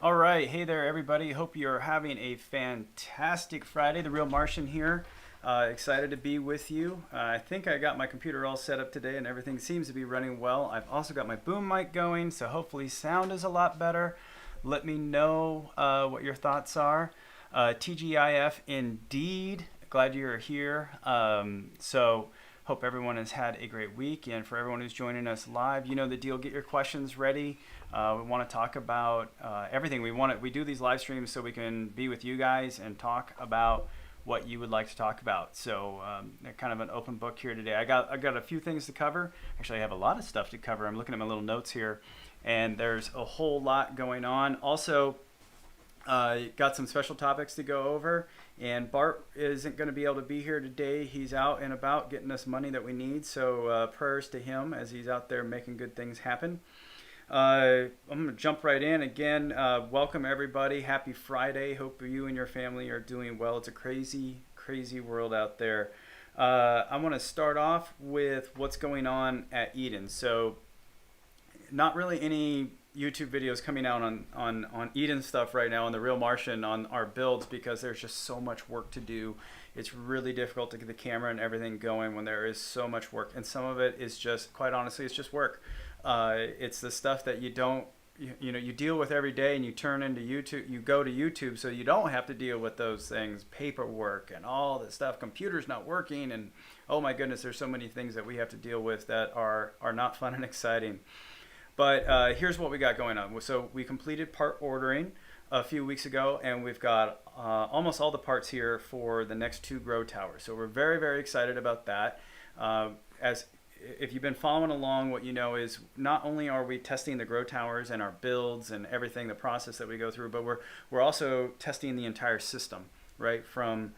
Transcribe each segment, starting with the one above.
All right, hey there, everybody. Hope you're having a fantastic Friday. The Real Martian here. Excited to be with you. I think I got my computer all set up today, and everything seems to be running well. I've also got my boom mic going, so hopefully sound is a lot better. Let me know what your thoughts are. TGIF indeed. Glad you're here. Hope everyone has had a great week, and for everyone who's joining us live, you know the deal. Get your questions ready. We want to talk about everything. We do these live streams so we can be with you guys and talk about what you would like to talk about. So kind of an open book here today. I got a few things to cover. Actually, I have a lot of stuff to cover. I'm looking at my little notes here, and there's a whole lot going on. Also, got some special topics to go over. And Bart isn't going to be able to be here today. He's out and about getting us money that we need. So prayers to him as he's out there making good things happen. I'm going to jump right in. Again, welcome everybody. Happy Friday. Hope you and your family are doing well. It's a crazy, crazy world out there. I want to start off with what's going on at Eden. So not really any YouTube videos coming out on Eden stuff right now on The Real Martian on our builds because there's just so much work to do. It's really difficult to get the camera and everything going when there is so much work. And some of it is just, quite honestly, it's just work. It's the stuff that you don't, you deal with every day, and you turn into YouTube, you go to YouTube so you don't have to deal with those things, paperwork and all this stuff, computers not working, and oh my goodness, there's so many things that we have to deal with that are not fun and exciting. But here's what we got going on. So we completed part ordering a few weeks ago, and we've got almost all the parts here for the next 2 grow towers. So we're very, very excited about that. If you've been following along, what you know is not only are we testing the grow towers and our builds and everything, the process that we go through, but we're also testing the entire system, right? From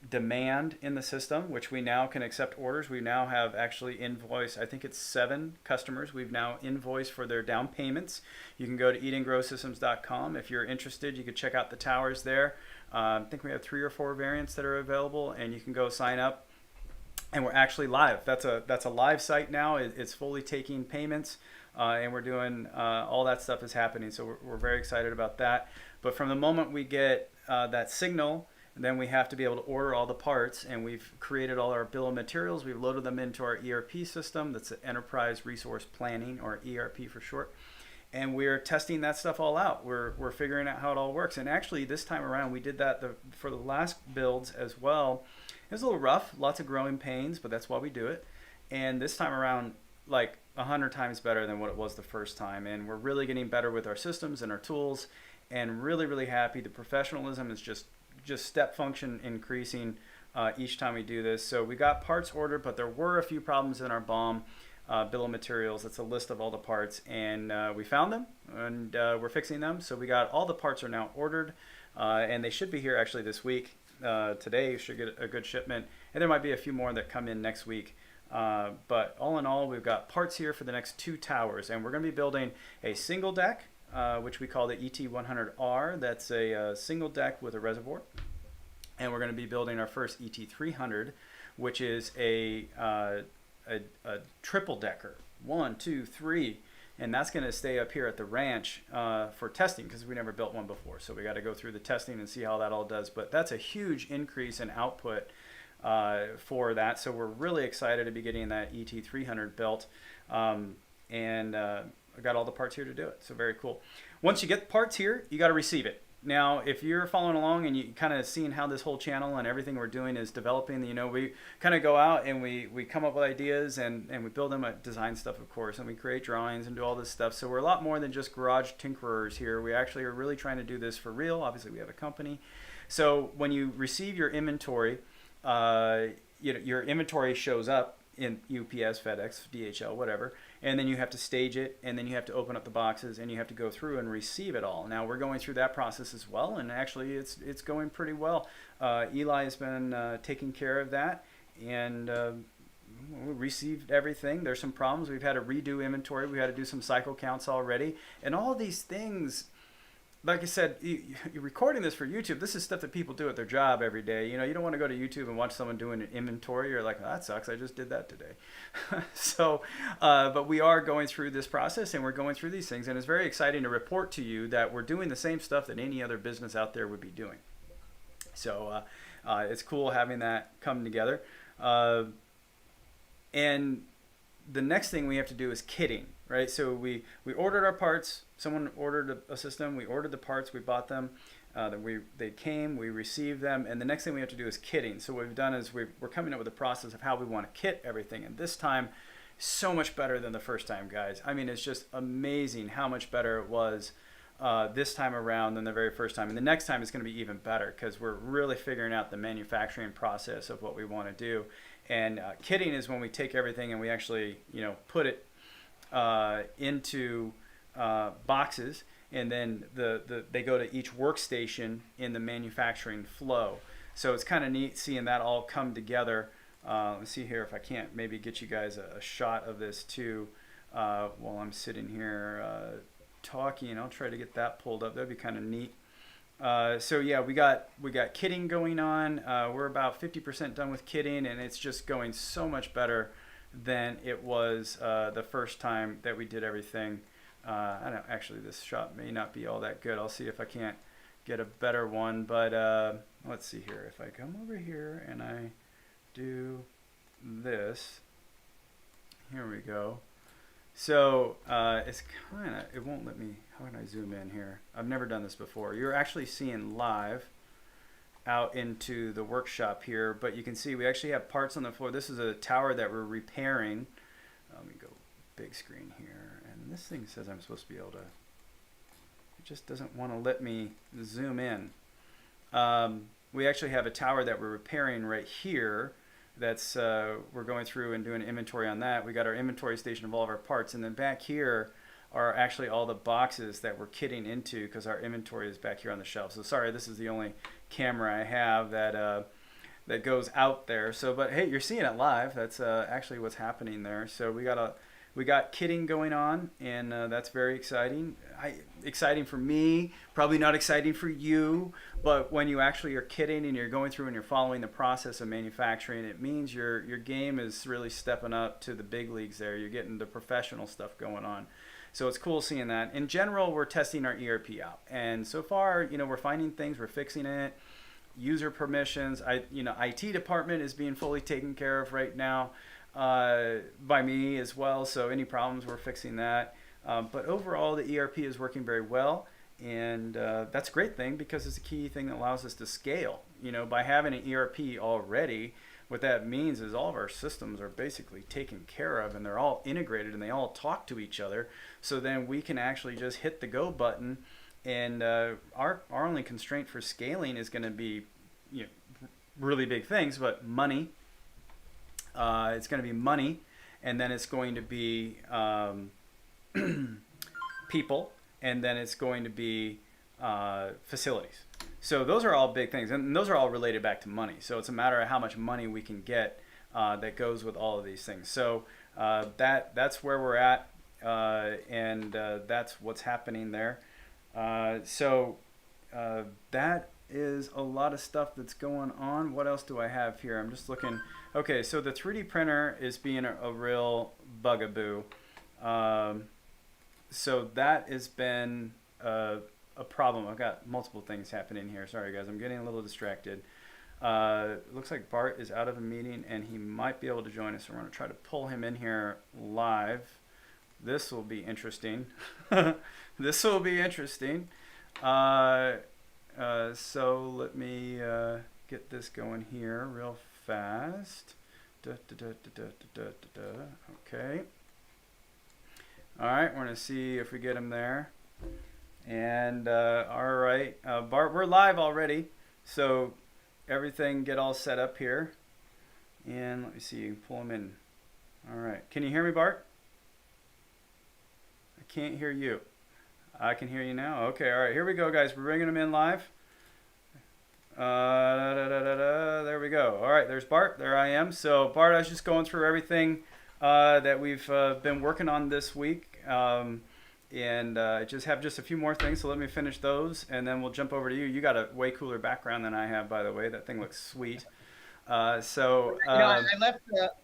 demand in the system, which we now can accept orders. We now have actually invoiced, I think it's 7 customers. We've now invoiced for their down payments. You can go to edengrowsystems.com. If you're interested, you could check out the towers there. I think we have 3 or 4 variants that are available, and you can go sign up. And we're actually live. That's a live site now. It's fully taking payments, and we're doing all that stuff is happening. So we're very excited about that. But from the moment we get that signal, then we have to be able to order all the parts, and we've created all our bill of materials. We've loaded them into our ERP system. That's Enterprise Resource Planning, or ERP for short. And we're testing that stuff all out. We're figuring out how it all works. And actually, this time around, we did that for the last builds as well. It was a little rough, lots of growing pains, but that's why we do it. And this time around, like 100 times better than what it was the first time. And we're really getting better with our systems and our tools, and really, really happy. The professionalism is just step function increasing each time we do this. So we got parts ordered, but there were a few problems in our BOM bill of materials. It's a list of all the parts, and we found them, and we're fixing them. So we got all the parts are now ordered, and they should be here actually this week. Today you should get a good shipment, and there might be a few more that come in next week. But all in all, we've got parts here for the next 2 towers, and we're going to be building a single deck, which we call the ET100R. That's a single deck with a reservoir. And we're going to be building our first ET300, which is a triple decker, 1, 2, 3. And that's going to stay up here at the ranch for testing, because we never built one before. So we got to go through the testing and see how that all does. But that's a huge increase in output for that. So we're really excited to be getting that ET300 built. I got all the parts here to do it. So very cool. Once you get parts here, you got to receive it. Now, if you're following along and you kind of seeing how this whole channel and everything we're doing is developing, we kind of go out and we come up with ideas and we build them, design stuff, of course, and we create drawings and do all this stuff. So we're a lot more than just garage tinkerers here. We actually are really trying to do this for real. Obviously, we have a company. So when you receive your inventory, your inventory shows up in UPS, FedEx, DHL, whatever, and then you have to stage it, and then you have to open up the boxes, and you have to go through and receive it all. Now we're going through that process as well, and actually it's going pretty well. Eli has been taking care of that, and we received everything. There's some problems. We've had to redo inventory. We had to do some cycle counts already, and all of these things like I said, you're recording this for YouTube. This is stuff that people do at their job every day. You know, you don't want to go to YouTube and watch someone doing an inventory. You're like, oh, that sucks. I just did that today. So, but we are going through this process and we're going through these things. And it's very exciting to report to you that we're doing the same stuff that any other business out there would be doing. So it's cool having that come together. And the next thing we have to do is kitting, right? So we ordered our parts. Someone ordered a system. We ordered the parts. We bought them. They came. We received them. And the next thing we have to do is kitting. So what we've done is we're coming up with a process of how we want to kit everything. And this time, so much better than the first time, guys. I mean, it's just amazing how much better it was this time around than the very first time. And the next time is going to be even better because we're really figuring out the manufacturing process of what we want to do. And kitting is when we take everything and we actually, put it into boxes, and then they go to each workstation in the manufacturing flow. So it's kind of neat seeing that all come together. Let's see here if I can't maybe get you guys a shot of this too while I'm sitting here talking. I'll try to get that pulled up. That'd be kind of neat. So yeah, we got kitting going on. We're about 50% done with kitting, and it's just going so much better than it was the first time that we did everything. I don't actually, this shot may not be all that good. I'll see if I can't get a better one, but let's see here. If I come over here and I do this, here we go. So it's kind of, it won't let me, how can I zoom in here? I've never done this before. You're actually seeing live out into the workshop here, but you can see we actually have parts on the floor. This is a tower that we're repairing. Let me go big screen here. And this thing says I'm supposed to be able to, it just doesn't want to let me zoom in. We actually have a tower that we're repairing right here. That's we're going through and doing inventory on that. We got our inventory station of all of our parts, and then back here are actually all the boxes that we're kitting into because our inventory is back here on the shelf. So sorry, this is the only camera I have that that goes out there. So, but hey, you're seeing it live. That's actually what's happening there. So we got kitting going on, and that's very exciting. Exciting for me, probably not exciting for you, but when you actually are kitting and you're going through and you're following the process of manufacturing, it means your game is really stepping up to the big leagues there. You're getting the professional stuff going on. So it's cool seeing that. In general, we're testing our ERP out, and so far, we're finding things, we're fixing it. User permissions, IT department is being fully taken care of right now by me as well. So any problems, we're fixing that. But overall, the ERP is working very well, and that's a great thing because it's a key thing that allows us to scale. By having an ERP already, what that means is all of our systems are basically taken care of, and they're all integrated, and they all talk to each other. So then we can actually just hit the go button, and our only constraint for scaling is going to be really big things, but money. It's going to be money, and then it's going to be people, and then it's going to be facilities. So those are all big things, and those are all related back to money. So it's a matter of how much money we can get that goes with all of these things. So that's where we're at, and that's what's happening there. So that is a lot of stuff that's going on. What else do I have here? I'm just looking. Okay, so the 3D printer is being a real bugaboo. So that has been a problem. I've got multiple things happening here. Sorry, guys. I'm getting a little distracted. It looks like Bart is out of a meeting, and he might be able to join us. So we're going to try to pull him in here live. This will be interesting. This will be interesting. So let me get this going here real fast. Okay. All right, we're going to see if we get him there. And all right, Bart, we're live already. So everything get all set up here. And let me see, pull him in. All right, can you hear me, Bart? I can't hear you. I can hear you now. Okay, all right, here we go, guys. We're bringing him in live. There we go. All right, there's Bart. There I am. So Bart, I was just going through everything that we've been working on this week. and I just have just a few more things. So let me finish those, and then we'll jump over to you. You got a way cooler background than I have, by the way. That thing looks sweet. So I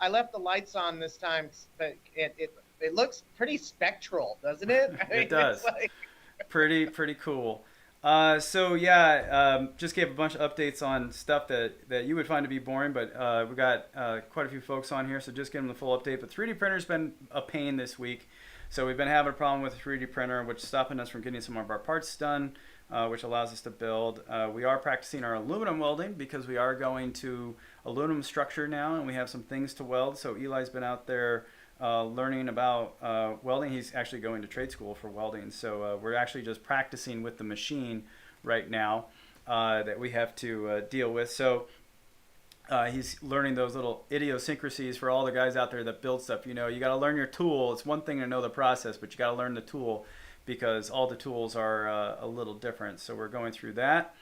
left the lights on this time, but it looks pretty spectral, doesn't it? I it mean, it's does. like Pretty cool. So yeah, just gave a bunch of updates on stuff that you would find to be boring, but we got quite a few folks on here, so just give them the full update. But 3D printer's been a pain this week, so we've been having a problem with the 3D printer, which is stopping us from getting some of our parts done, which allows us to build. We are practicing our aluminum welding because we are going to aluminum structure now, and we have some things to weld. So Eli's been out there learning about welding. He's actually going to trade school for welding. So we're actually just practicing with the machine right now that we have to deal with. So he's learning those little idiosyncrasies for all the guys out there that build stuff. You know, you got to learn your tool. It's one thing to know the process, but you got to learn the tool because all the tools are a little different. So we're going through that.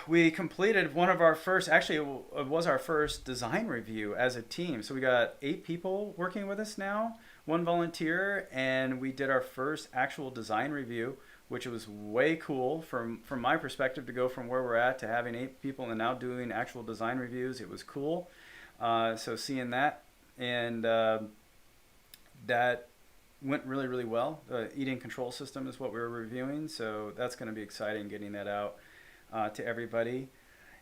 We completed one of our first, actually, it was our first design review as a team. So we got 8 people working with us now, 1 volunteer, and we did our first actual design review, which was way cool from my perspective to go from where we're at to having 8 people and now doing actual design reviews. It was cool. So seeing that, and that went really well. The eating control system is what we were reviewing, so that's going to be exciting getting that out to everybody.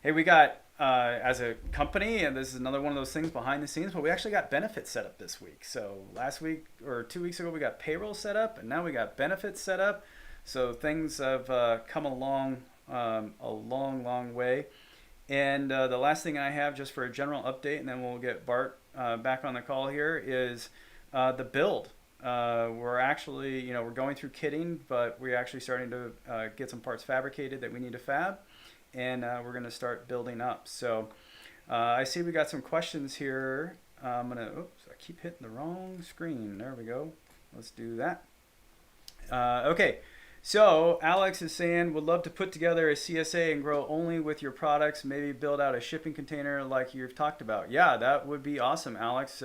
Hey, we got as a company, and this is another one of those things behind the scenes, but we actually got benefits set up this week. So last week or 2 weeks ago, we got payroll set up, and now we got benefits set up. So things have come along a long way. And the last thing I have, just for a general update, and then we'll get Bart back on the call here, is the build. We're actually, we're going through kitting, but we're actually starting to get some parts fabricated that we need to fab, and we're going to start building up. So I see we got some questions here. I'm going to, oops, I keep hitting the wrong screen. There we go. Let's do that. Okay. So Alex is saying, would love to put together a CSA and grow only with your products, maybe build out a shipping container like you've talked about. Yeah, that would be awesome, Alex.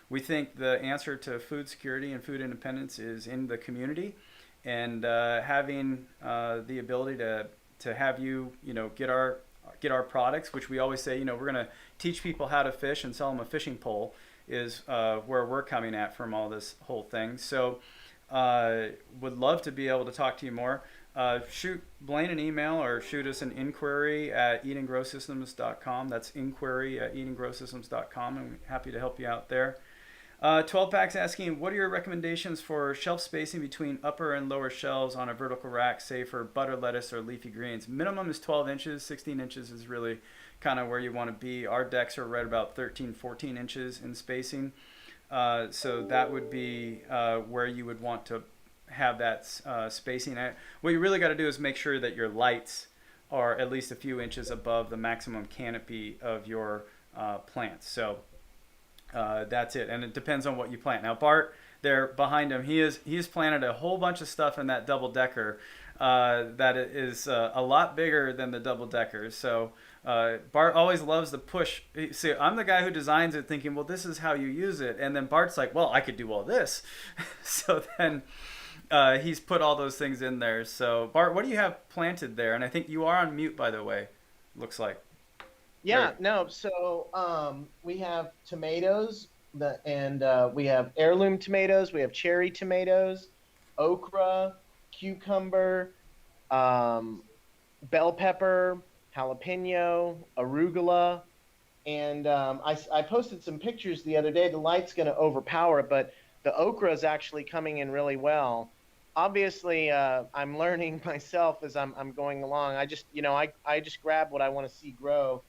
We think the answer to food security and food independence is in the community, and having the ability to have you get our products, which we always say we're going to teach people how to fish and sell them a fishing pole, is where we're coming at from all this whole thing. So would love to be able to talk to you more. Shoot Blaine an email or shoot us an inquiry at eatandgrowsystems.com. That's inquiry at eatandgrowsystems.com, and we're happy to help you out there. 12 Packs asking, what are your recommendations for shelf spacing between upper and lower shelves on a vertical rack, say for butter, lettuce, or leafy greens? Minimum is 12 inches. 16 inches is really kind of where you want to be. Our decks are right about 13, 14 inches in spacing. So that would be where you would want to have that spacing. What you really got to do is make sure that your lights are at least a few inches above the maximum canopy of your plants. So that's it, and it depends on what you plant. Now Bart, there behind him, he's planted a whole bunch of stuff in that double decker that is a lot bigger than the double decker. So Bart always loves to push. See, I'm the guy who designs it, thinking, well, this is how you use it, and then Bart's like, well, I could do all this. So then he's put all those things in there. So Bart, what do you have planted there? And I think you are on mute, by the way. Looks like. yeah, no. So we have tomatoes, and we have heirloom tomatoes, we have cherry tomatoes, okra, cucumber, um, bell pepper, jalapeno, arugula, and I posted some pictures the other day. The light's going to overpower it, but the okra is actually coming in really well. Obviously, I'm learning myself as I'm going along. I just grab what I want to see grow.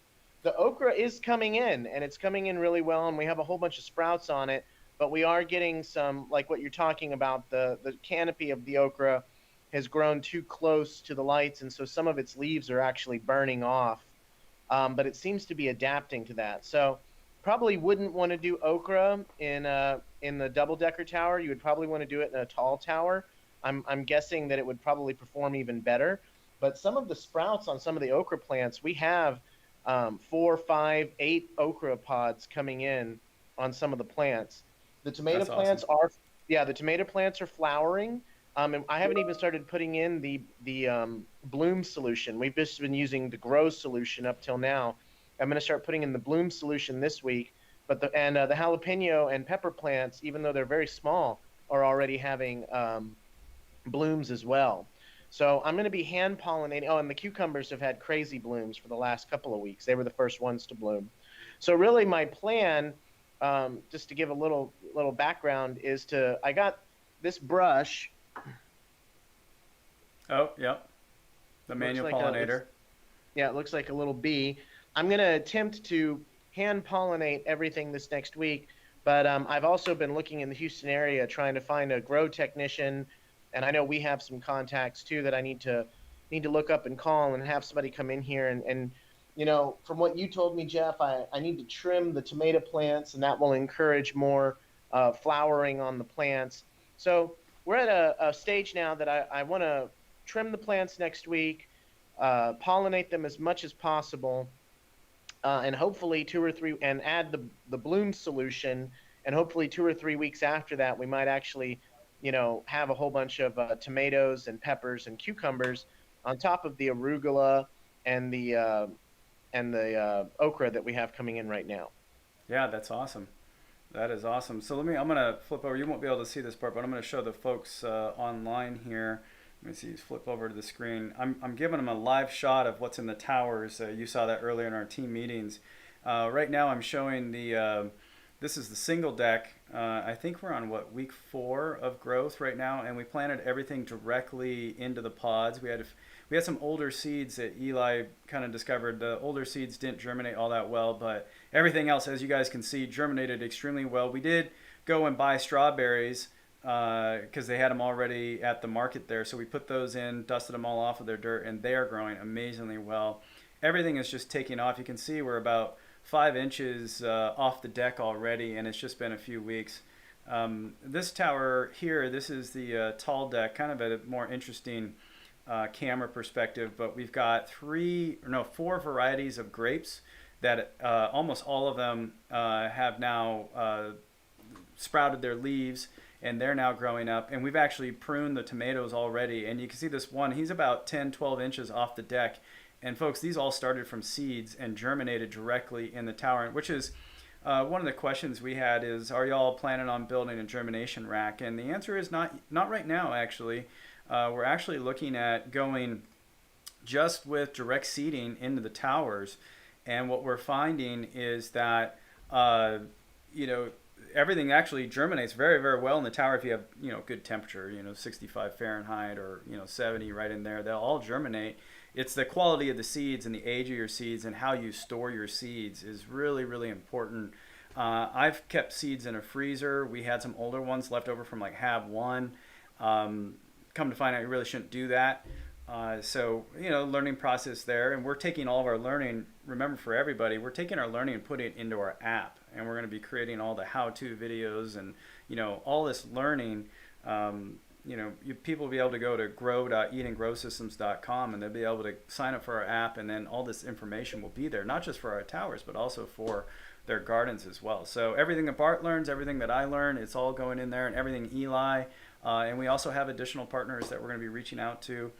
The okra is coming in, and it's coming in really well, and we have a whole bunch of sprouts on it. But we are getting some, like what you're talking about. The canopy of the okra has grown too close to the lights, and so some of its leaves are actually burning off. But it seems to be adapting to that. So probably wouldn't want to do okra in the double decker tower. You would probably want to do it in a tall tower. I'm guessing that it would probably perform even better. But some of the sprouts on some of the okra plants, we have 4, 5, 8 okra pods coming in on some of the plants. The tomato That's plants awesome. Yeah, the tomato plants are flowering. And I haven't even started putting in the bloom solution. We've just been using the grow solution up till now. I'm going to start putting in the bloom solution this week. But the jalapeno and pepper plants, even though they're very small, are already having blooms as well. So I'm going to be hand pollinating. Oh, and the cucumbers have had crazy blooms for the last couple of weeks. They were the first ones to bloom. So really, my plan, just to give a little background, is to I got this brush. Oh, yep. The Looks manual like a it's pollinator. Yeah, it looks like a little bee. I'm going to attempt to hand pollinate everything this next week, but I've also been looking in the Houston area trying to find a grow technician, and I know we have some contacts too that I need to look up and call and have somebody come in here and from what you told me, Jeff, I need to trim the tomato plants, and that will encourage more flowering on the plants. So we're at a stage now that I want to trim the plants next week, pollinate them as much as possible, and hopefully and add the bloom solution. And hopefully 2 or 3 weeks after that, we might actually, have a whole bunch of tomatoes and peppers and cucumbers on top of the arugula and the okra that we have coming in right now. Yeah, that's awesome. That is awesome. So I'm gonna flip over. You won't be able to see this part, but I'm gonna show the folks online here. Let me see. Flip over to the screen. I'm giving them a live shot of what's in the towers. You saw that earlier in our team meetings. Right now, I'm showing this is the single deck. I think we're on week 4 of growth right now, and we planted everything directly into the pods. We had some older seeds that Eli kind of discovered. The older seeds didn't germinate all that well, but everything else, as you guys can see, germinated extremely well. We did go and buy strawberries because they had them already at the market there. So we put those in, dusted them all off of their dirt, and they are growing amazingly well. Everything is just taking off. You can see we're about 5 inches off the deck already, and it's just been a few weeks. This tower here, this is the tall deck, kind of a more interesting camera perspective, but we've got 4 varieties of grapes that almost all of them have now sprouted their leaves, and they're now growing up. And we've actually pruned the tomatoes already, and you can see this one, he's about 10-12 inches off the deck. And folks, these all started from seeds and germinated directly in the tower, which is one of the questions we had is, are y'all planning on building a germination rack? And the answer is not right now, actually. We're actually looking at going just with direct seeding into the towers. And what we're finding is that, you know, everything actually germinates very, very well in the tower if you have, good temperature, 65 Fahrenheit or, 70 right in there. They'll all germinate. It's the quality of the seeds and the age of your seeds and how you store your seeds is really, really important. I've kept seeds in a freezer. We had some older ones left over from like Hab 1. Come to find out, you really shouldn't do that. So, learning process there. And we're taking all of our learning, remember for everybody, we're taking our learning and putting it into our app. And we're going to be creating all the how-to videos and, all this learning. People will be able to go to grow.eatandgrowsystems.com and they'll be able to sign up for our app, and then all this information will be there, not just for our towers, but also for their gardens as well. So everything that Bart learns, everything that I learn, it's all going in there, and everything Eli. And we also have additional partners that we're going to be reaching out to,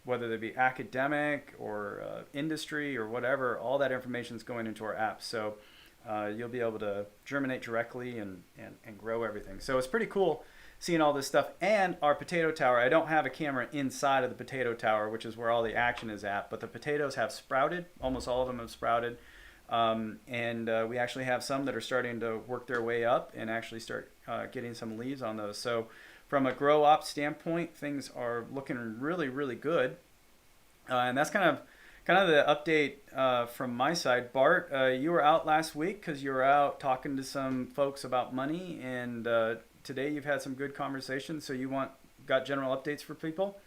whether they be academic or industry or whatever. All that information is going into our app. So you'll be able to germinate directly and grow everything. So it's pretty cool seeing all this stuff. And our potato tower, I don't have a camera inside of the potato tower, which is where all the action is at, but the potatoes have sprouted. Almost all of them have sprouted. And we actually have some that are starting to work their way up and actually start getting some leaves on those. So from a grow op standpoint, things are looking really, really good. And that's kind of the update from my side. Bart, you were out last week because you were out talking to some folks about money, and today you've had some good conversations. So got general updates for people?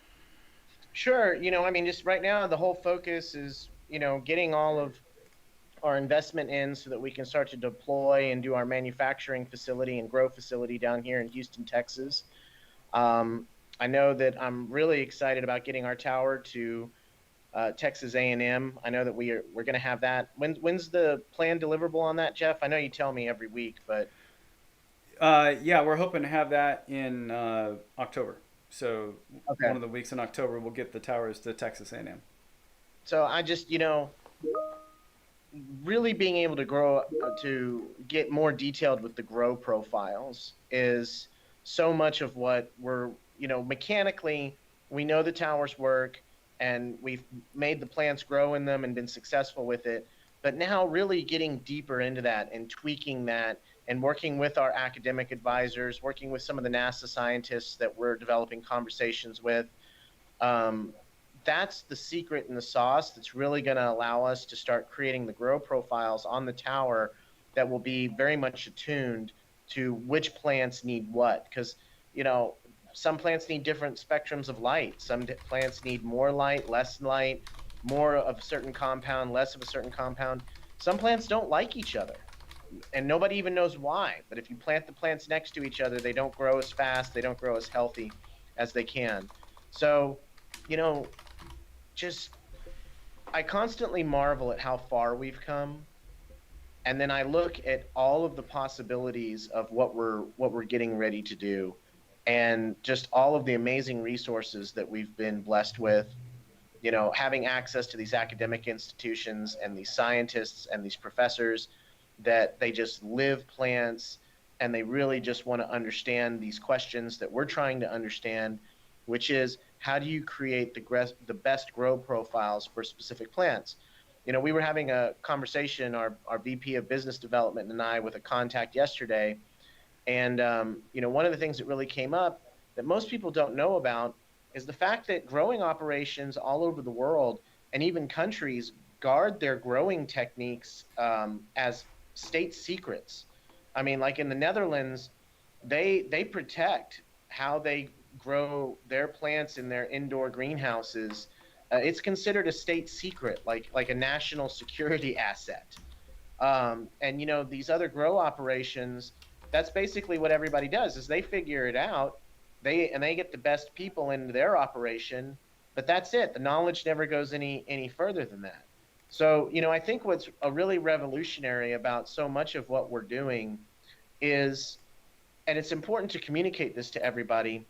Sure. Just right now, the whole focus is, getting all of our investment in so that we can start to deploy and do our manufacturing facility and grow facility down here in Houston, Texas. I know that I'm really excited about getting our tower to Texas A&M. I know that we're going to have that. When's the plan deliverable on that, Jeff? I know you tell me every week, but Yeah, we're hoping to have that in October. So Okay. one of the weeks in October, we'll get the towers to Texas A&M. So I just, really being able to grow to get more detailed with the grow profiles is so much of what we're, mechanically we know the towers work and we've made the plants grow in them and been successful with it, but now really getting deeper into that and tweaking that and working with our academic advisors, working with some of the NASA scientists that we're developing conversations with, um, that's the secret in the sauce that's really going to allow us to start creating the grow profiles on the tower that will be very much attuned to which plants need what. Because, you know, some plants need different spectrums of light. Some plants need more light, less light, more of a certain compound, less of a certain compound. Some plants don't like each other and nobody even knows why. But if you plant the plants next to each other, they don't grow as fast, they don't grow as healthy as they can. So, you know, just I constantly marvel at how far we've come. And then I look at all of the possibilities of what we're getting ready to do and just all of the amazing resources that we've been blessed with, having access to these academic institutions and these scientists and these professors that they just live plants and they really just want to understand these questions that we're trying to understand, which is how do you create the best grow profiles for specific plants? We were having a conversation, our VP of business development and I, with a contact yesterday, and one of the things that really came up that most people don't know about is the fact that growing operations all over the world and even countries guard their growing techniques as state secrets. I mean, like in the Netherlands, they protect how they grow their plants in their indoor greenhouses. It's considered a state secret, like a national security asset. And these other grow operations, that's basically what everybody does is they figure it out. They get the best people into their operation, but that's it. The knowledge never goes any further than that. So, I think what's a really revolutionary about so much of what we're doing is, and it's important to communicate this to everybody,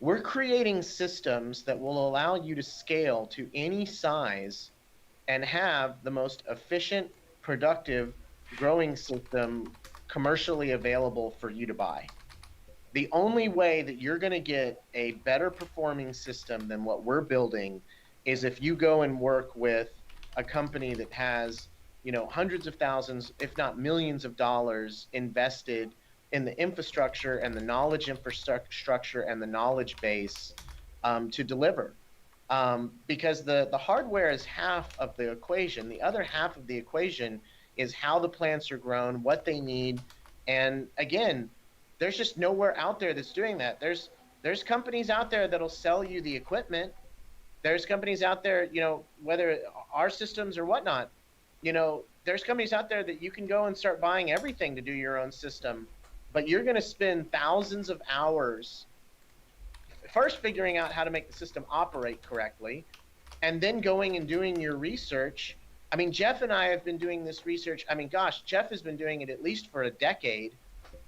we're creating systems that will allow you to scale to any size and have the most efficient, productive growing system commercially available for you to buy. The only way that you're going to get a better performing system than what we're building is if you go and work with a company that has, hundreds of thousands, if not millions of dollars invested in the infrastructure and the knowledge infrastructure and the knowledge base to deliver. Because the hardware is half of the equation. The other half of the equation is how the plants are grown, what they need, and again, there's just nowhere out there that's doing that. There's companies out there that'll sell you the equipment. There's companies out there, whether our systems or whatnot, there's companies out there that you can go and start buying everything to do your own system, but you're going to spend thousands of hours first figuring out how to make the system operate correctly and then going and doing your research. I mean, Jeff and I have been doing this research. I mean, gosh, Jeff has been doing it at least for a decade.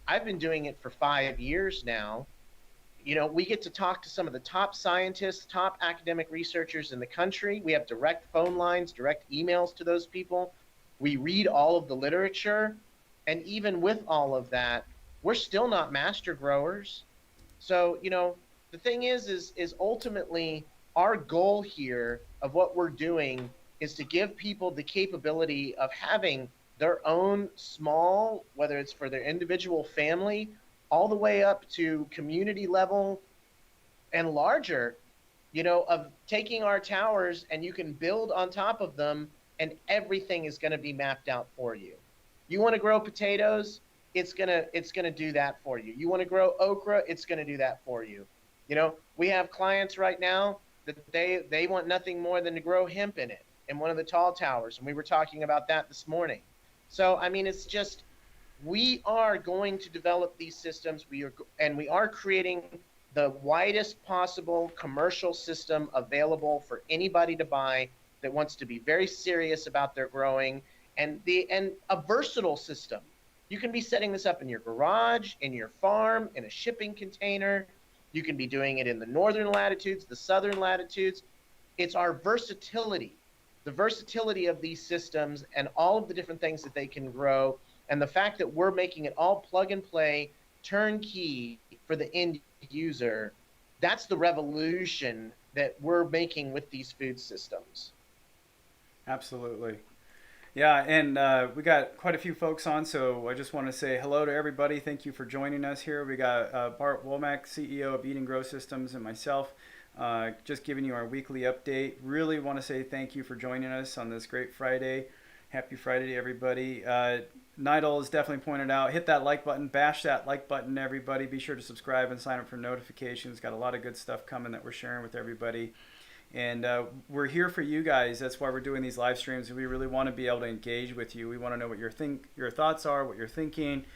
I've been doing it for 5 years now. We get to talk to some of the top scientists, top academic researchers in the country. We have direct phone lines, direct emails to those people. We read all of the literature. And even with all of that, we're still not master growers. So, the thing is ultimately our goal here of what we're doing is to give people the capability of having their own small, whether it's for their individual family, all the way up to community level and larger, of taking our towers and you can build on top of them and everything is going to be mapped out for you. You want to grow potatoes? It's going to do that for you. You want to grow okra? It's going to do that for you. We have clients right now that they want nothing more than to grow hemp in it in one of the tall towers, and we were talking about that this morning. So I mean, it's just we are going to develop these systems. We are creating the widest possible commercial system available for anybody to buy that wants to be very serious about their growing and a versatile system. You can be setting this up in your garage, in your farm, in a shipping container. You can be doing it in the northern latitudes, the southern latitudes. It's our versatility, the versatility of these systems and all of the different things that they can grow. And the fact that we're making it all plug and play, turnkey for the end user, that's the revolution that we're making with these food systems. Absolutely. Yeah, and we got quite a few folks on, so I just want to say hello to everybody. Thank you for joining us here. We got Bart Womack, CEO of Eat and Grow Systems, and myself, just giving you our weekly update. Really want to say thank you for joining us on this great Friday. Happy Friday to everybody. Nidal has definitely pointed out, hit that like button, bash that like button, everybody. Be sure to subscribe and sign up for notifications. Got a lot of good stuff coming that we're sharing with everybody. And we're here for you guys. That's why we're doing these live streams. We really want to be able to engage with you. We want to know what your thoughts are, what you're thinking.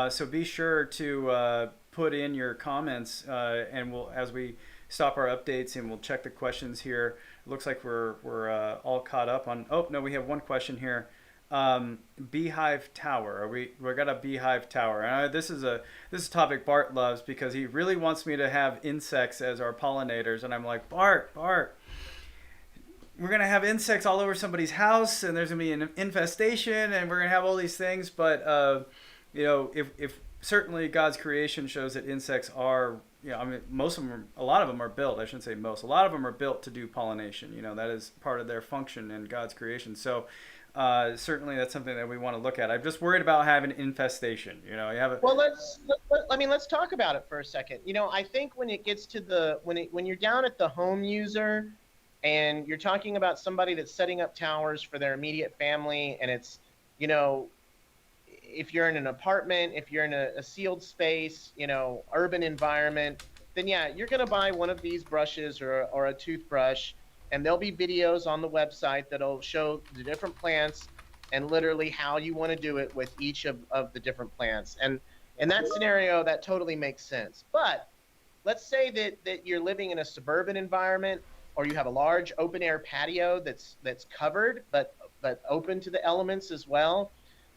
So be sure to put in your comments, and we'll, as we stop our updates, and we'll check the questions here. It looks like we're all caught up on. Oh no, we have one question here. Beehive tower. We got a beehive tower. This is a topic Bart loves because he really wants me to have insects as our pollinators, and I'm like, Bart, we're gonna have insects all over somebody's house, and there's gonna be an infestation, and we're gonna have all these things. But if certainly God's creation shows that insects are, I mean, most of them, a lot of them are built. I shouldn't say most. A lot of them are built to do pollination. That is part of their function in God's creation. So. Certainly, that's something that we want to look at. I'm just worried about having infestation. You have a. Well, let's talk about it for a second. I think when it gets to when you're down at the home user, and you're talking about somebody that's setting up towers for their immediate family, and it's, if you're in an apartment, if you're in a sealed space, urban environment, then yeah, you're going to buy one of these brushes or a toothbrush, and there'll be videos on the website that'll show the different plants and literally how you want to do it with each of the different plants. And in that scenario, that totally makes sense. But let's say that you're living in a suburban environment, or you have a large open air patio that's covered but open to the elements as well.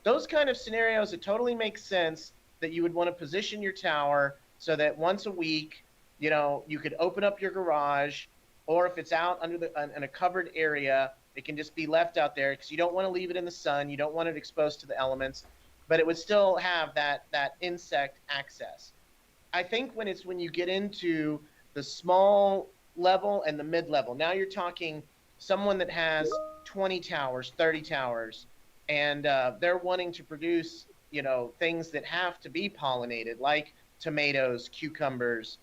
Those kind of scenarios, it totally makes sense that you would want to position your tower so that once a week, you could open up your garage, or if it's out in a covered area, it can just be left out there because you don't want to leave it in the sun. You don't want it exposed to the elements, but it would still have that insect access. I think when you get into the small level and the mid level, now you're talking someone that has 20 towers, 30 towers, and they're wanting to produce, things that have to be pollinated, like tomatoes, cucumbers,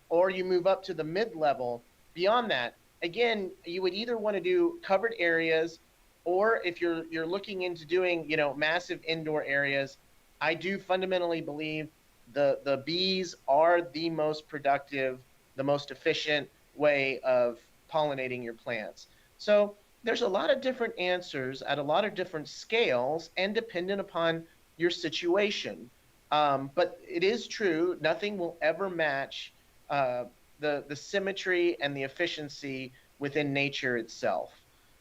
or you move up to the mid level. Beyond that, again, you would either want to do covered areas, or if you're looking into doing, massive indoor areas, I do fundamentally believe the bees are the most productive, the most efficient way of pollinating your plants. So there's a lot of different answers at a lot of different scales and dependent upon your situation. But it is true, nothing will ever match the symmetry and the efficiency within nature itself.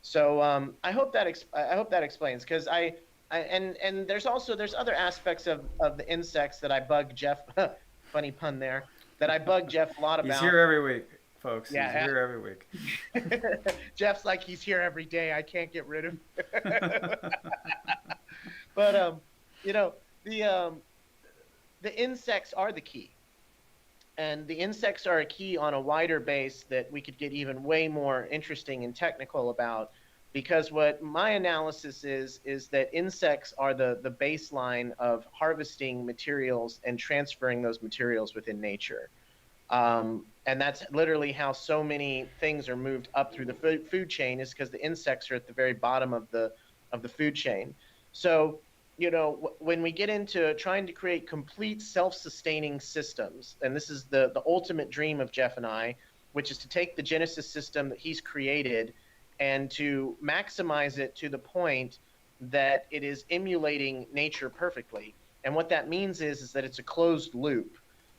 So I hope that explains, because and there's other aspects of the insects that I bug Jeff funny pun there, that I bug Jeff a lot about. He's here every week, folks. Yeah, he's here every week. Jeff's like, he's here every day. I can't get rid of him. But the insects are the key. And the insects are a key on a wider base that we could get even way more interesting and technical about, because what my analysis is that insects are the baseline of harvesting materials and transferring those materials within nature. And that's literally how so many things are moved up through the food chain, is because the insects are at the very bottom of the food chain. So when we get into trying to create complete self-sustaining systems, and this is the ultimate dream of Jeff and I, which is to take the Genesis system that he's created and to maximize it to the point that it is emulating nature perfectly. And what that means is that it's a closed loop.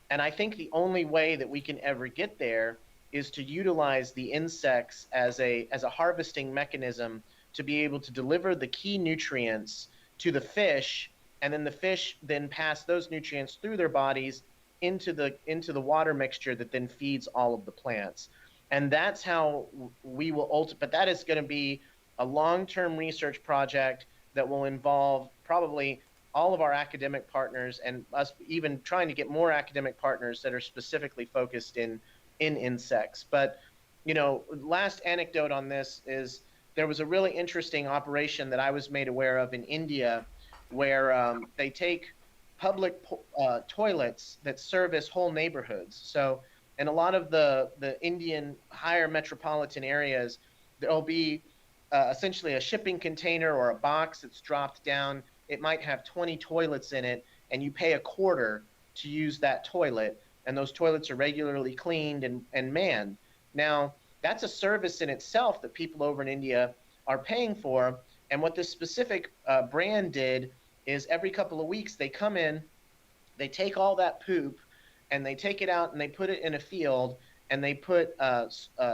And I think the only way that we can ever get there is to utilize the insects as a harvesting mechanism to be able to deliver the key nutrients to the fish and then the fish then pass those nutrients through their bodies into the water mixture that then feeds all of the plants. And that's how we will ultimately, but that is going to be a long-term research project that will involve probably all of our academic partners and us even trying to get more academic partners that are specifically focused in insects. But last anecdote on this is there was a really interesting operation that I was made aware of in India where they take public toilets that service whole neighborhoods. So in a lot of the Indian higher metropolitan areas, there'll be essentially a shipping container or a box that's dropped down. It might have 20 toilets in it, and you pay a quarter to use that toilet. And those toilets are regularly cleaned and manned. Now, that's a service in itself that people over in India are paying for. And what this specific brand did is every couple of weeks they come in, they take all that poop, and they take it out and they put it in a field, and they put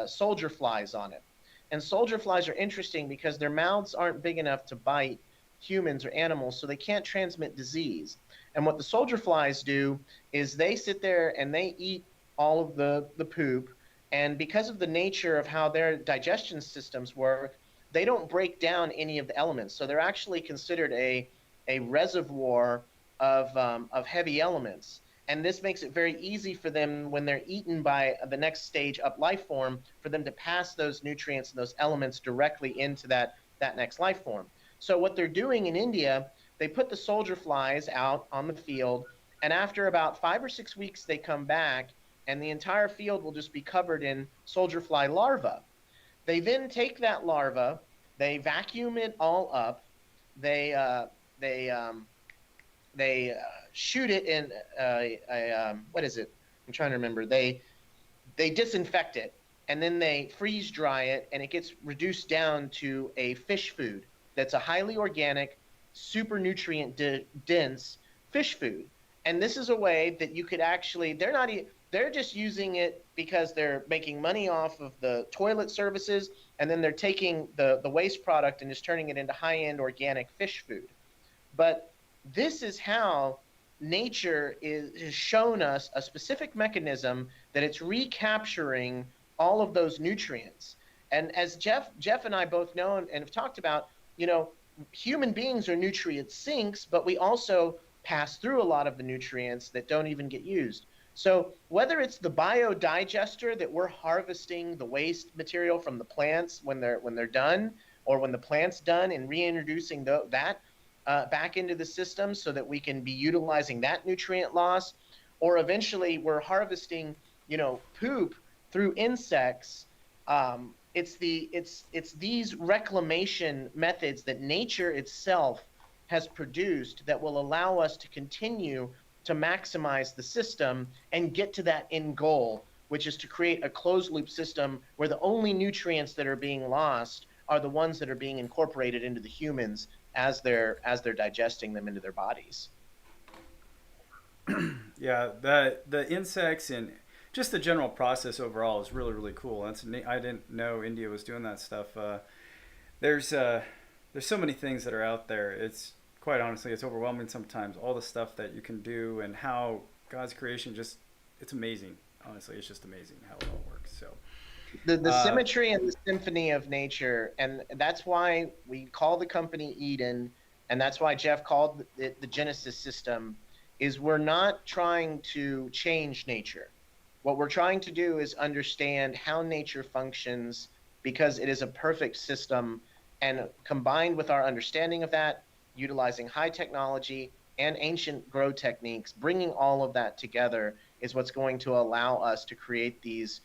soldier flies on it. And soldier flies are interesting because their mouths aren't big enough to bite humans or animals, so they can't transmit disease. And what the soldier flies do is they sit there and they eat all of the poop. And because of the nature of how their digestion systems work, they don't break down any of the elements. So they're actually considered a reservoir of heavy elements. And this makes it very easy for them when they're eaten by the next stage up life form for them to pass those nutrients and those elements directly into that next life form. So what they're doing in India, they put the soldier flies out on the field, and after about 5 or 6 weeks, they come back, and the entire field will just be covered in soldier fly larvae. They then take that larva, they vacuum it all up, they uh, they shoot it in what is it? I'm trying to remember. They disinfect it, and then they freeze dry it, and it gets reduced down to a fish food that's a highly organic, super nutrient dense fish food. And this is a way that you could actually, they're just using it because they're making money off of the toilet services, and then they're taking the waste product and just turning it into high-end organic fish food. But this is how nature has shown us a specific mechanism that it's recapturing all of those nutrients. And as Jeff and I both know and have talked about, human beings are nutrient sinks, but we also pass through a lot of the nutrients that don't even get used. So whether it's the biodigester that we're harvesting the waste material from the plants when they're done, or when the plant's done and reintroducing that back into the system so that we can be utilizing that nutrient loss, or eventually we're harvesting, poop through insects. It's these reclamation methods that nature itself has produced that will allow us to continue to maximize the system and get to that end goal, which is to create a closed loop system where the only nutrients that are being lost are the ones that are being incorporated into the humans as they're digesting them into their bodies. Yeah, the insects and just the general process overall is really really cool. I didn't know India was doing that stuff. There's uh, there's so many things that are out there. It's quite honestly it's overwhelming sometimes. All the stuff that you can do and how God's creation just it's amazing. Honestly, it's just amazing how it all works. So The uh, symmetry and the symphony of nature, and that's why we call the company Eden, and that's why Jeff called it the Genesis system, is we're not trying to change nature. What we're trying to do is understand how nature functions because it is a perfect system, and combined with our understanding of that, utilizing high technology and ancient grow techniques, bringing all of that together is what's going to allow us to create these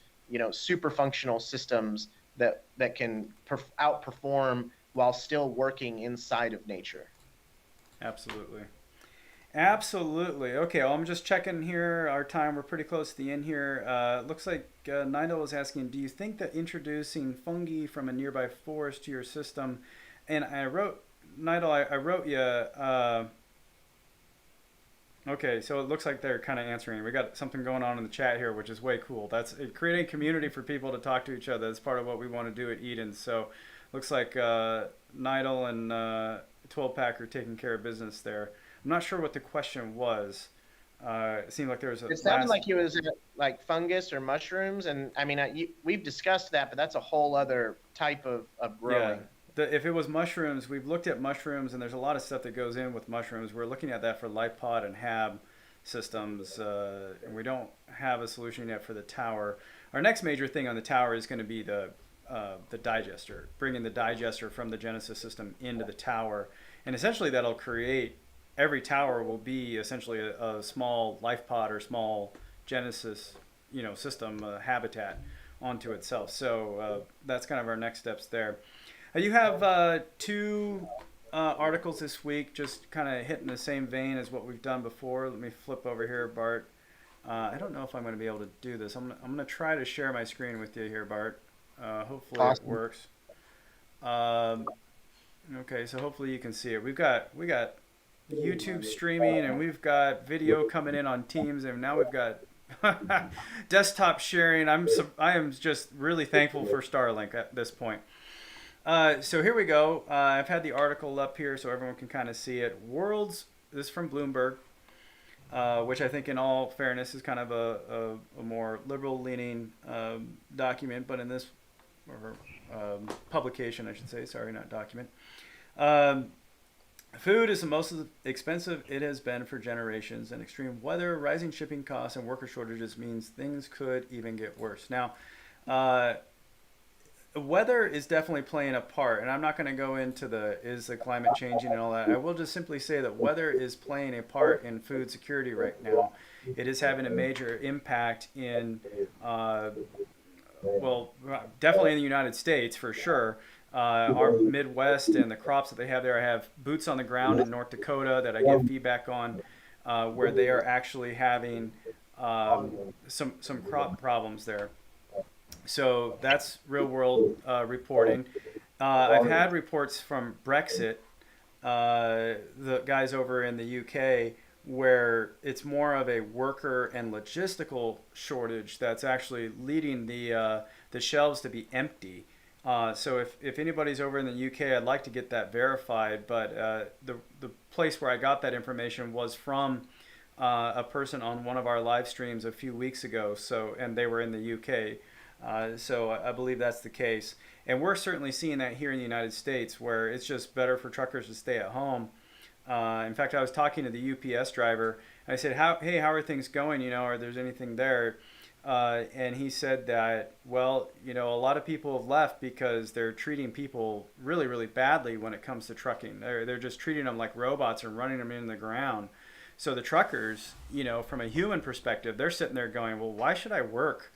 super functional systems that can outperform while still working inside of nature. absolutely. Absolutely. Okay, well, I'm just checking here our time. We're pretty close to the end here. Looks like Nidal is asking, do you think that introducing fungi from a nearby forest to your system, and I wrote, Nidal, I wrote you, okay, so it looks like they're kind of answering. We got something going on in the chat here, which is way cool. That's creating a community for people to talk to each other. That's part of what we want to do at Eden. So looks like Nidal and 12 Pack are taking care of business there. I'm not sure what the question was. It seemed like there was a It sounded last. like it was like fungus or mushrooms, and I mean, we've discussed that, but that's a whole other type of Yeah. growing. If it was mushrooms, we've looked at mushrooms, and there's a lot of stuff that goes in with mushrooms. We're looking at that for life pod and hab systems, and we don't have a solution yet for the tower. Our next major thing on the tower is going to be the digester, bringing the digester from the Genesis system into the tower, and essentially that'll create every tower will be essentially a small life pod or small Genesis, system habitat onto itself. So that's kind of our next steps there. You have two articles this week, just kind of hitting the same vein as what we've done before. Let me flip over here, Bart. I don't know if I'm going to be able to do this. I'm going to try to share my screen with you here, Bart. Hopefully it Awesome. works. Um, okay, so hopefully you can see it. We got YouTube streaming, and we've got video coming in on Teams, and now we've got desktop sharing. I am just really thankful for Starlink at this point. So here we go. I've had the article up here so everyone can kind of see it. This is from Bloomberg, which I think, in all fairness, is kind of a more liberal leaning document, but in this, or publication, I should say, sorry, not document. Um, Food is the most expensive it has been for generations, and extreme weather, rising shipping costs, and worker shortages means things could even get worse. Now, uh, weather is definitely playing a part, and I'm not going to go into is the climate changing and all that. I will just simply say that weather is playing a part in food security right now. It is having a major impact in, uh, well, definitely in the United States for sure. Our Midwest and the crops that they have there. I have boots on the ground in North Dakota that I get feedback on, where they are actually having some crop problems there. So that's real world reporting. I've had reports from Brexit, the guys over in the UK, where it's more of a worker and logistical shortage that's actually leading the shelves to be empty. So if anybody's over in the UK, I'd like to get that verified. But the place where I got that information was from a person on one of our live streams a few weeks ago. So, and they were in the UK. So I believe that's the case. And we're certainly seeing that here in the United States, where it's just better for truckers to stay at home. In fact, I was talking to the UPS driver. I said, "Hey, how are things going? Are there's anything there?" And he said that, well, a lot of people have left because they're treating people really, really badly when it comes to trucking. They're just treating them like robots and running them in the ground. So the truckers, from a human perspective, they're sitting there going, well, why should I work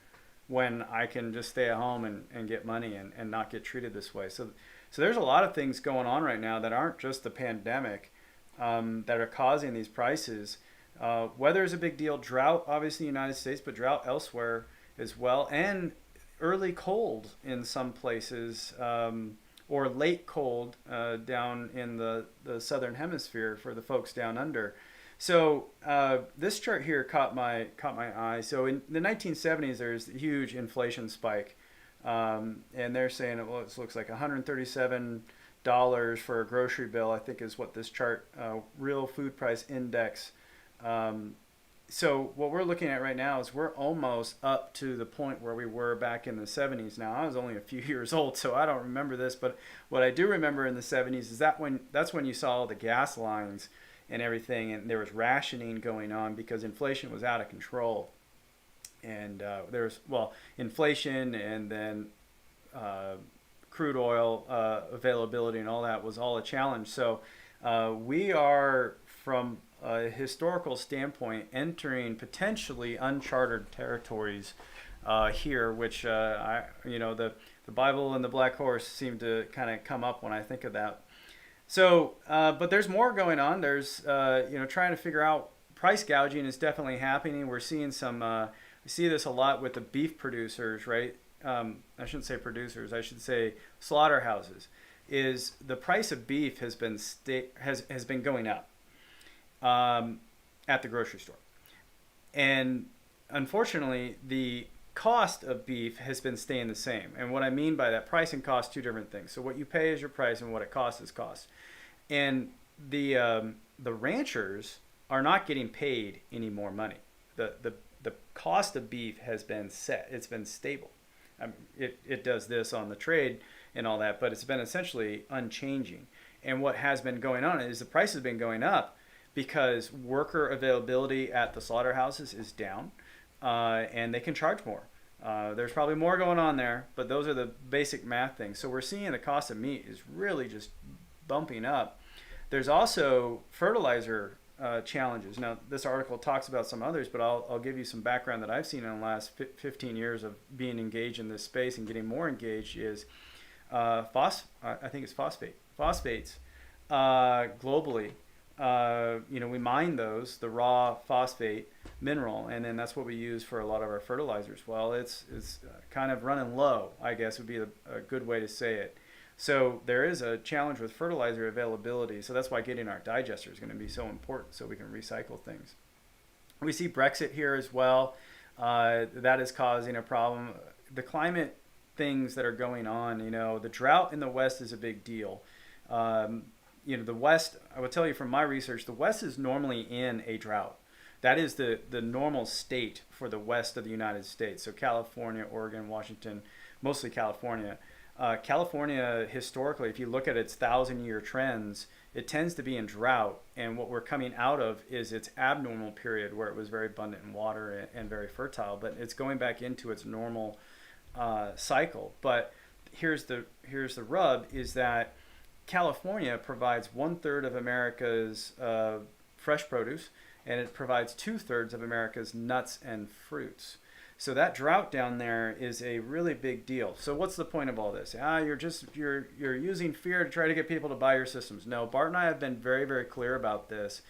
when I can just stay at home and get money and not get treated this way? So there's a lot of things going on right now that aren't just the pandemic, that are causing these prices. Weather is a big deal. Drought, obviously, in the United States, but drought elsewhere as well. And early cold in some places, or late cold down in the southern hemisphere for the folks down under. So this chart here caught my eye. So in the 1970s, there's a huge inflation spike, and they're saying it looks like $137 for a grocery bill, I think, is what this chart, real food price index. Um, so what we're looking at right now is we're almost up to the point where we were back in the 70s. Now, I was only a few years old, so I don't remember this, but what I do remember in the 70s is that's when you saw all the gas lines and everything, and there was rationing going on because inflation was out of control. And there was, well, inflation, and then uh, crude oil availability and all that was all a challenge. So we are, from a historical standpoint, entering potentially uncharted territories here, which the Bible and the Black Horse seem to kind of come up when I think of that. So, but there's more going on. There's trying to figure out, price gouging is definitely happening. We're seeing we see this a lot with the beef producers, right? I shouldn't say producers. I should say slaughterhouses. Is the price of beef has been going up at the grocery store, and unfortunately, the cost of beef has been staying the same. And what I mean by that, price and cost, two different things. So what you pay is your price, and what it costs is cost. And the the ranchers are not getting paid any more money. The cost of beef has been set. It's been stable. It does this on the trade and all that, but it's been essentially unchanging. And what has been going on is the price has been going up because worker availability at the slaughterhouses is down, and they can charge more. There's probably more going on there, but those are the basic math things. So we're seeing the cost of meat is really just bumping up. There's also fertilizer challenges. Now, this article talks about some others, but I'll give you some background that I've seen in the last 15 years of being engaged in this space and getting more engaged is I think it's phosphates globally. We mine those, the raw phosphate mineral, and then that's what we use for a lot of our fertilizers. Well, it's kind of running low, I guess would be a good way to say it. So there is a challenge with fertilizer availability. So that's why getting our digester is going to be so important, so we can recycle things. We see Brexit here as well. That is causing a problem. The climate things that are going on, the drought in the West is a big deal. The West, I would tell you from my research, the West is normally in a drought. That is the normal state for the West of the United States. So California, Oregon, Washington, mostly California. California, historically, if you look at its 1,000-year trends, it tends to be in drought. And what we're coming out of is its abnormal period where it was very abundant in water and very fertile. But it's going back into its normal cycle. But here's the rub is that California provides 1/3 of America's fresh produce, and it provides 2/3 of America's nuts and fruits. So that drought down there is a really big deal. So what's the point of all this? You're using fear to try to get people to buy your systems. No, Bart and I have been very, very clear about this.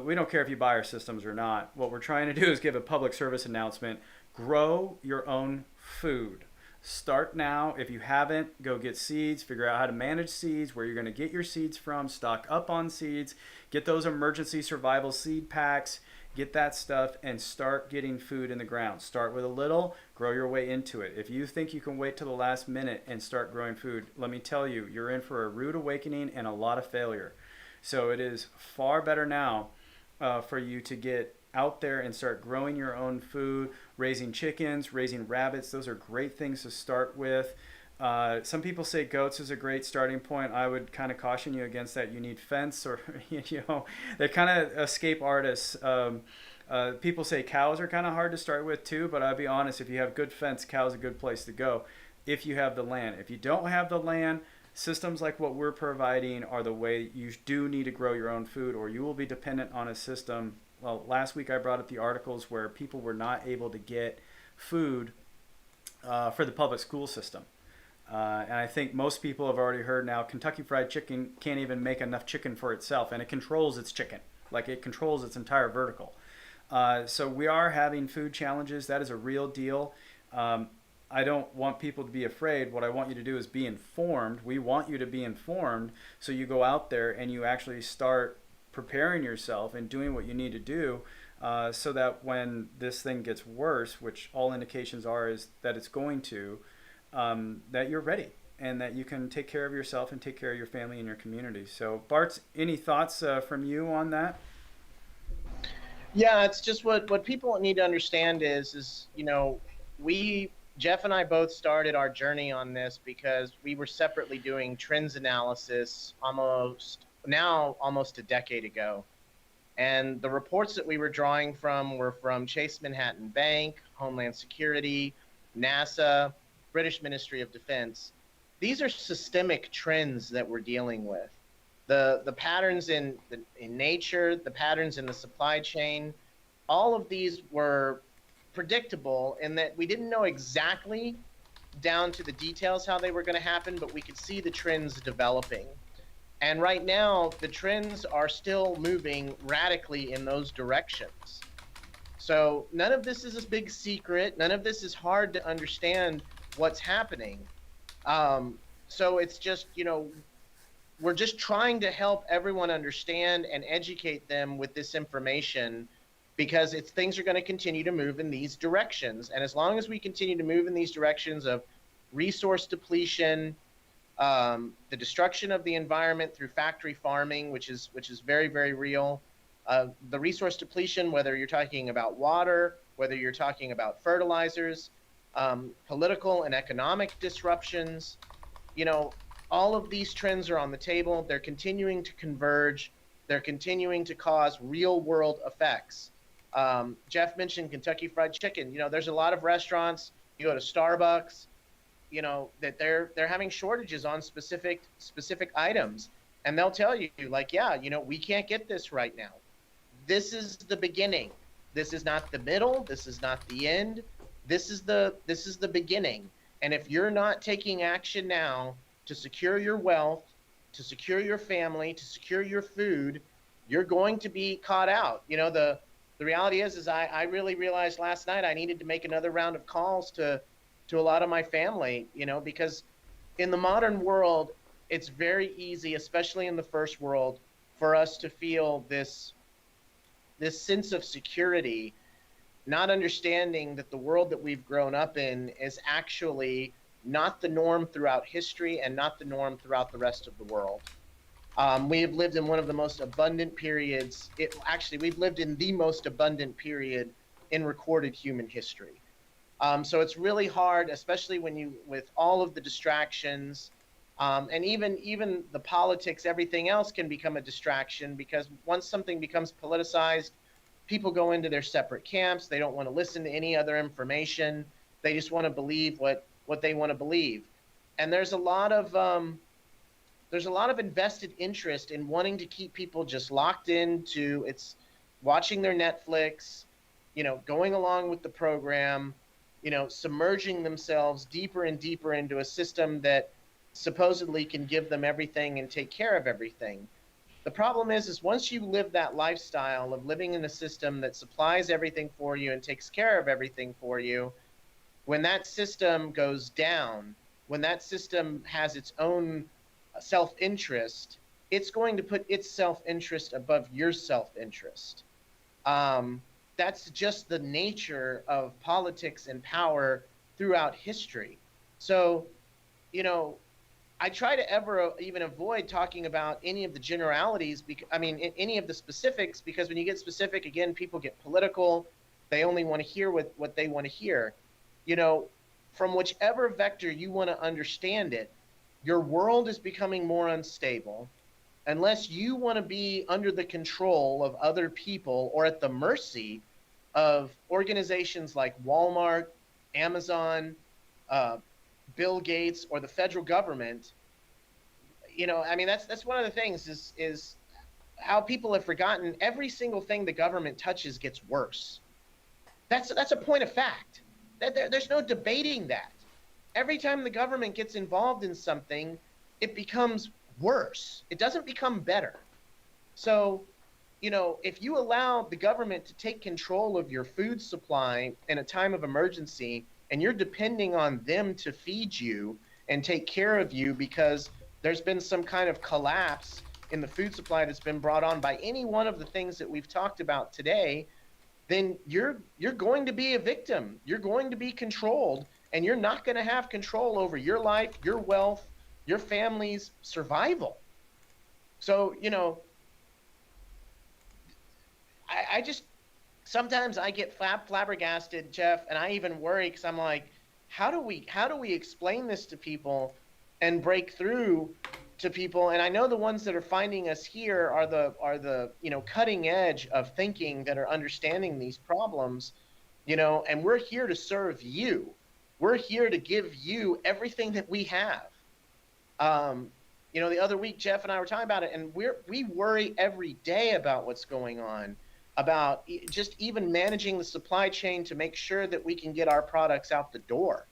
We don't care if you buy our systems or not. What we're trying to do is give a public service announcement. Grow your own food. Start now. If you haven't, go get seeds, figure out how to manage seeds, where you're going to get your seeds from, stock up on seeds, get those emergency survival seed packs, get that stuff, and start getting food in the ground. Start with a little, grow your way into it. If you think you can wait till the last minute and start growing food, let me tell you, you're in for a rude awakening and a lot of failure. So it is far better now for you to get out there and start growing your own food, raising chickens, raising rabbits. Those are great things to start with. Some people say goats is a great starting point. I would kind of caution you against that. You need fence, or they kind of escape artists. People say cows are kind of hard to start with too, but I'll be honest, if you have good fence, cows a good place to go if you have the land. If you don't have the land, systems like what we're providing are the way. You do need to grow your own food, or you will be dependent on a system. Well, last week I brought up the articles where people were not able to get food for the public school system. And I think most people have already heard now Kentucky Fried Chicken can't even make enough chicken for itself, and it controls its chicken. Like, it controls its entire vertical. So we are having food challenges. That is a real deal. I don't want people to be afraid. What I want you to do is be informed. We want you to be informed, so you go out there and you actually start preparing yourself and doing what you need to do, so that when this thing gets worse, which all indications are is that it's going to, that you're ready and that you can take care of yourself and take care of your family and your community. So Bart, any thoughts from you on that? Yeah, it's just what people need to understand is Jeff and I both started our journey on this because we were separately doing trends analysis almost a decade ago. And the reports that we were drawing from were from Chase Manhattan Bank, Homeland Security, NASA, British Ministry of Defense. These are systemic trends that we're dealing with. The patterns in nature, the patterns in the supply chain, all of these were predictable in that we didn't know exactly down to the details how they were going to happen, but we could see the trends developing. And right now, the trends are still moving radically in those directions. So none of this is a big secret. None of this is hard to understand what's happening. So it's just, we're just trying to help everyone understand and educate them with this information, because things are going to continue to move in these directions. And as long as we continue to move in these directions of resource depletion, the destruction of the environment through factory farming, which is very, very real. The resource depletion, whether you're talking about water, whether you're talking about fertilizers, political and economic disruptions, you know, all of these trends are on the table. They're continuing to converge. They're continuing to cause real world effects. Jeff mentioned Kentucky Fried Chicken. There's a lot of restaurants. You go to Starbucks, that they're having shortages on specific items, and they'll tell you like, yeah, we can't get this right now. This is the beginning. This is not the middle. This is not the end. This is the beginning. And if you're not taking action now to secure your wealth, to secure your family, to secure your food, you're going to be caught out. The reality is I really realized last night I needed to make another round of calls to a lot of my family, because in the modern world, it's very easy, especially in the first world, for us to feel this sense of security, not understanding that the world that we've grown up in is actually not the norm throughout history and not the norm throughout the rest of the world. We have lived in one of the most abundant periods. We've lived in the most abundant period in recorded human history. So it's really hard, especially with all of the distractions, and even the politics, everything else can become a distraction, because once something becomes politicized, people go into their separate camps. They don't want to listen to any other information. They just want to believe what they want to believe. And there's a lot of invested interest in wanting to keep people just locked into watching their Netflix, going along with the program, submerging themselves deeper and deeper into a system that supposedly can give them everything and take care of everything. The problem is once you live that lifestyle of living in a system that supplies everything for you and takes care of everything for you, when that system goes down, when that system has its own self-interest, it's going to put its self-interest above your self-interest. That's just the nature of politics and power throughout history. So, I try to even avoid talking about any of the generalities, any of the specifics, because when you get specific, again, people get political. They only want to hear what they want to hear. From whichever vector you want to understand it, your world is becoming more unstable. Unless you want to be under the control of other people or at the mercy of organizations like Walmart, Amazon, Bill Gates, or the federal government, that's one of the things is how people have forgotten every single thing the government touches gets worse. That's a point of fact. There's no debating that. Every time the government gets involved in something, it becomes worse. It doesn't become better. So, if you allow the government to take control of your food supply in a time of emergency, and you're depending on them to feed you and take care of you because there's been some kind of collapse in the food supply that's been brought on by any one of the things that we've talked about today, then you're going to be a victim. You're going to be controlled, and you're not going to have control over your life, your wealth, your family's survival. So, I just sometimes I get flabbergasted, Jeff, and I even worry because I'm like, how do we explain this to people and break through to people? And I know the ones that are finding us here are the cutting edge of thinking, that are understanding these problems, and we're here to serve you. We're here to give you everything that we have. The other week, Jeff and I were talking about it, and we worry every day about what's going on, about just even managing the supply chain to make sure that we can get our products out the door.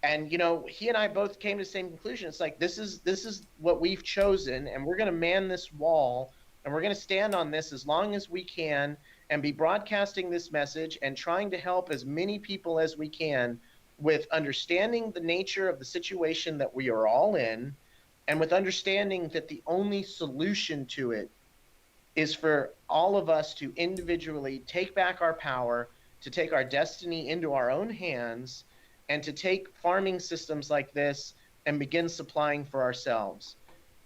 And he and I both came to the same conclusion. It's like this is what we've chosen, and we're going to man this wall, and we're going to stand on this as long as we can, and be broadcasting this message and trying to help as many people as we can with understanding the nature of the situation that we are all in, and with understanding that the only solution to it is for all of us to individually take back our power, to take our destiny into our own hands, and to take farming systems like this and begin supplying for ourselves.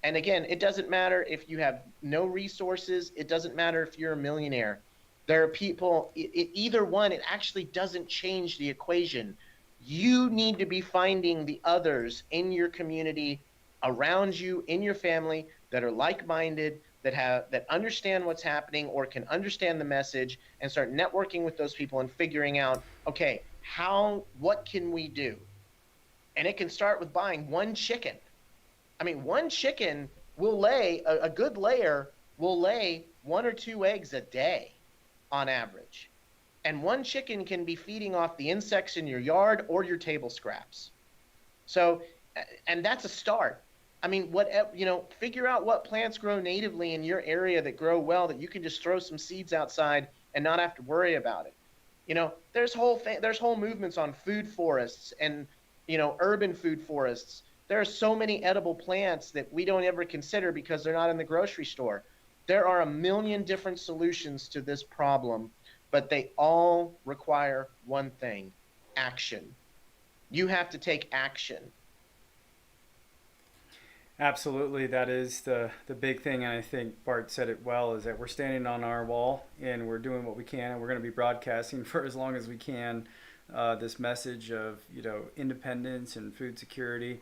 And again, it doesn't matter if you have no resources, it doesn't matter if you're a millionaire. There are people, either one, it actually doesn't change the equation. You need to be finding the others in your community, around you, in your family, that are like-minded, that understand what's happening or can understand the message, and start networking with those people and figuring out, okay, what can we do? And it can start with buying one chicken. I mean, one chicken will lay, a good layer will lay 1 or 2 eggs a day on average. And one chicken can be feeding off the insects in your yard or your table scraps. So, and that's a start. I mean, figure out what plants grow natively in your area that grow well, that you can just throw some seeds outside and not have to worry about it. There's whole movements on food forests and urban food forests. There are so many edible plants that we don't ever consider because they're not in the grocery store. There are a million different solutions to this problem, but they all require one thing: action. You have to take action. Absolutely, that is the big thing, and I think Bart said it well. Is that we're standing on our wall and we're doing what we can, and we're going to be broadcasting for as long as we can this message of independence and food security.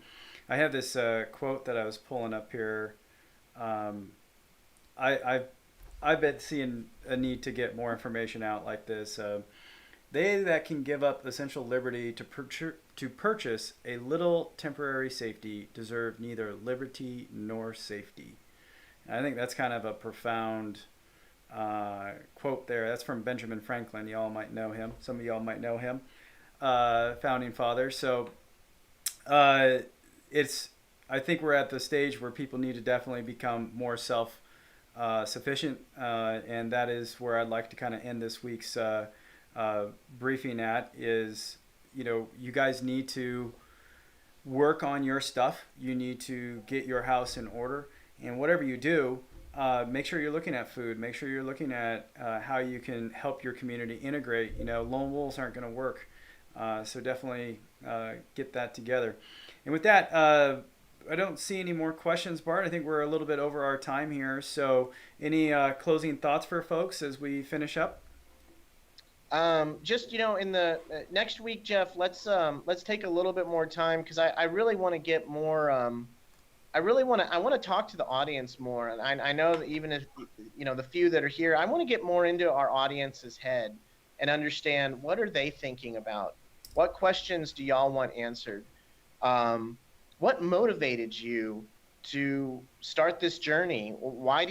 I have this quote that I was pulling up here. Um, I I've been seeing a need to get more information out like this. They that can give up essential liberty to purchase a little temporary safety deserve neither liberty nor safety. And I think that's kind of a profound quote there. That's from Benjamin Franklin. Y'all might know him. Some of y'all might know him, founding father. So uh, it's. I think we're at the stage where people need to definitely become more self sufficient, and that is where I'd like to kind of end this week's briefing at. Is you guys need to work on your stuff. You need to get your house in order, and whatever you do, make sure you're looking at food. Make sure you're looking at how you can help your community integrate. Lone wolves aren't going to work, so definitely get that together. And with that, I don't see any more questions, Bart. I think we're a little bit over our time here. So, any closing thoughts for folks as we finish up? Just in the next week, Jeff, let's take a little bit more time, because I really want to get more. I want to talk to the audience more, and I know that even if the few that are here, I want to get more into our audience's head and understand, what are they thinking about? What questions do y'all want answered? What motivated you to start this journey? Why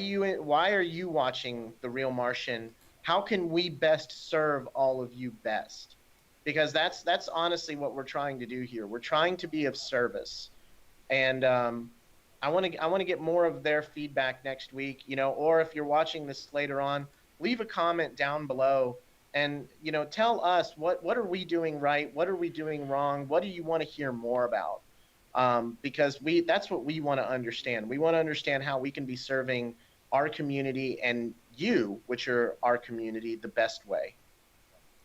are you watching The Real Martian? How can we best serve all of you best? Because that's honestly what we're trying to do here. We're trying to be of service, and I want to get more of their feedback next week. Or if you're watching this later on, leave a comment down below, and tell us, what are we doing right? What are we doing wrong? What do you want to hear more about? Because that's what we want to understand. We want to understand how we can be serving our community and you, which are our community, the best way.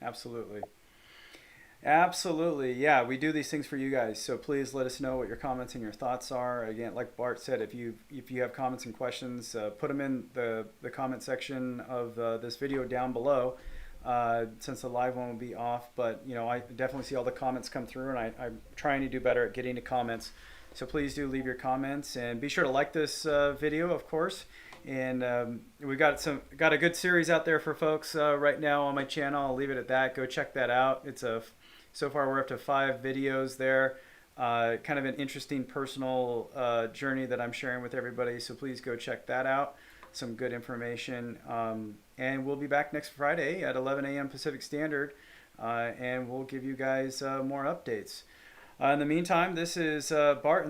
Absolutely. Absolutely. Yeah, we do these things for you guys. So please let us know what your comments and your thoughts are. Again, like Bart said, if you have comments and questions, put them in the comment section of this video down below. Since the live one will be off, but I definitely see all the comments come through, and I'm trying to do better at getting to comments. So please do leave your comments, and be sure to like this video, of course. And we got a good series out there for folks right now on my channel. I'll leave it at that. Go check that out. So far we're up to 5 videos there. Kind of an interesting personal journey that I'm sharing with everybody. So please go check that out. Some good information. And we'll be back next Friday at 11 a.m. Pacific Standard, and we'll give you guys more updates. In the meantime, this is Bart.